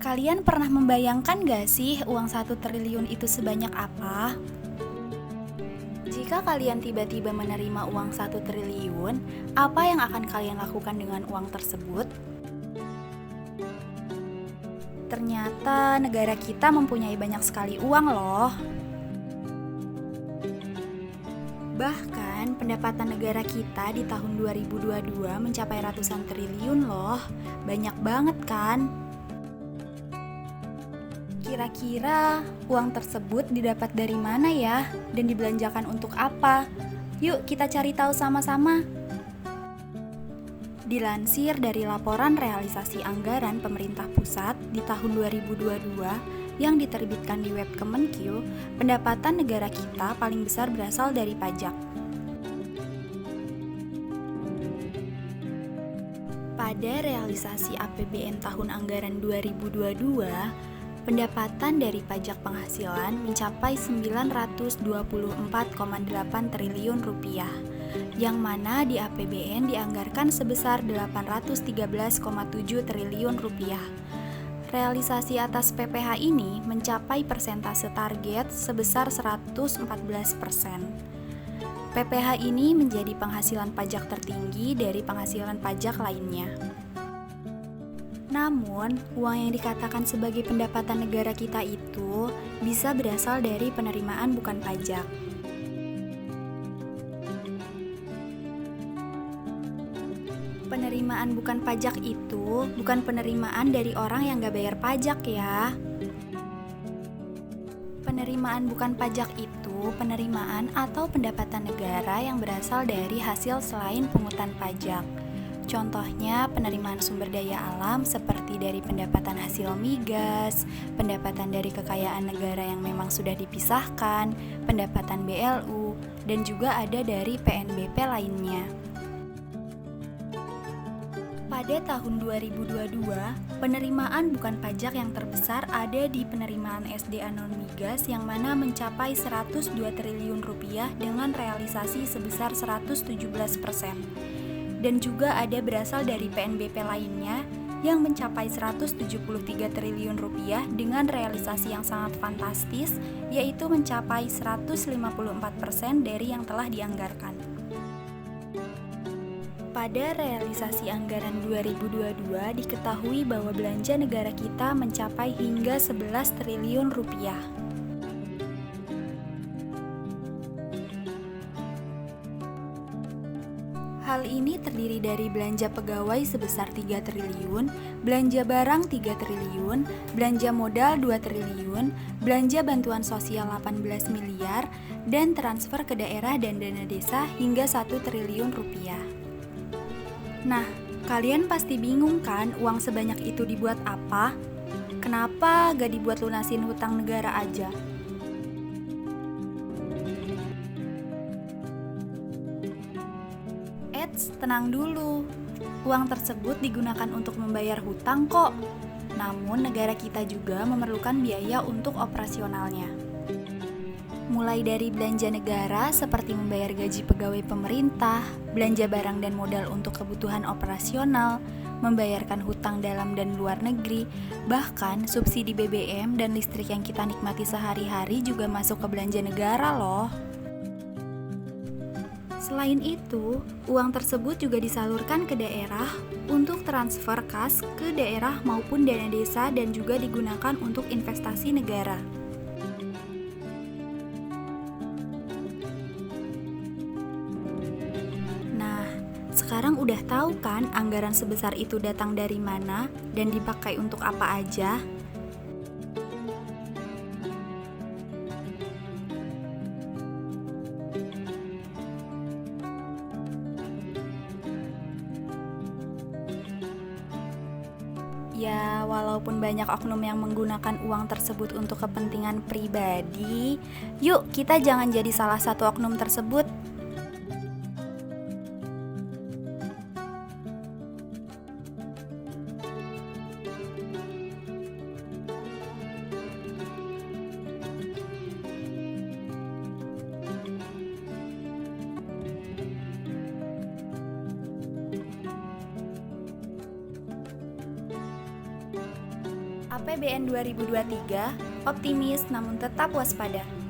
Kalian pernah membayangkan gak sih uang 1 triliun itu sebanyak apa? Jika kalian tiba-tiba menerima uang 1 triliun, apa yang akan kalian lakukan dengan uang tersebut? Ternyata negara kita mempunyai banyak sekali uang loh. Bahkan pendapatan negara kita di tahun 2022 mencapai ratusan triliun loh. Banyak banget kan? Kira-kira uang tersebut didapat dari mana ya? Dan dibelanjakan untuk apa? Yuk kita cari tahu sama-sama. Dilansir dari laporan realisasi anggaran pemerintah pusat di tahun 2022 yang diterbitkan di web Kemenkyu, pendapatan negara kita paling besar berasal dari pajak. Pada realisasi APBN tahun anggaran 2022, pendapatan dari pajak penghasilan mencapai 924,8 triliun rupiah, yang mana di APBN dianggarkan sebesar 813,7 triliun rupiah. Realisasi atas PPh ini mencapai persentase target sebesar 114%. PPh ini menjadi penghasilan pajak tertinggi dari penghasilan pajak lainnya. Namun, uang yang dikatakan sebagai pendapatan negara kita itu bisa berasal dari penerimaan bukan pajak. Penerimaan bukan pajak itu bukan penerimaan dari orang yang gak bayar pajak ya. Penerimaan bukan pajak itu penerimaan atau pendapatan negara yang berasal dari hasil selain pungutan pajak. Contohnya penerimaan sumber daya alam seperti dari pendapatan hasil migas, pendapatan dari kekayaan negara yang memang sudah dipisahkan, pendapatan BLU, dan juga ada dari PNBP lainnya. Pada tahun 2022, penerimaan bukan pajak yang terbesar ada di penerimaan SDA non-migas yang mana mencapai 102 triliun rupiah dengan realisasi sebesar 117%. Dan juga ada berasal dari PNBP lainnya yang mencapai 173 triliun rupiah dengan realisasi yang sangat fantastis, yaitu mencapai 154% dari yang telah dianggarkan. Pada realisasi anggaran 2022 diketahui bahwa belanja negara kita mencapai hingga 11 triliun rupiah. Hal ini terdiri dari belanja pegawai sebesar 3 triliun, belanja barang 3 triliun, belanja modal 2 triliun, belanja bantuan sosial 18 miliar, dan transfer ke daerah dan dana desa hingga 1 triliun rupiah. Nah, kalian pasti bingung kan uang sebanyak itu dibuat apa? Kenapa gak dibuat lunasin hutang negara aja? Eits, tenang dulu. Uang tersebut digunakan untuk membayar hutang kok. Namun negara kita juga memerlukan biaya untuk operasionalnya. Mulai dari belanja negara seperti membayar gaji pegawai pemerintah, belanja barang dan modal untuk kebutuhan operasional, membayarkan hutang dalam dan luar negeri, bahkan subsidi BBM dan listrik yang kita nikmati sehari-hari juga masuk ke belanja negara loh. Selain itu, uang tersebut juga disalurkan ke daerah untuk transfer kas ke daerah maupun dana desa dan juga digunakan untuk investasi negara. Sekarang udah tahu kan anggaran sebesar itu datang dari mana dan dipakai untuk apa aja? Ya, walaupun banyak oknum yang menggunakan uang tersebut untuk kepentingan pribadi, yuk kita jangan jadi salah satu oknum tersebut. APBN 2023 optimis namun tetap waspada.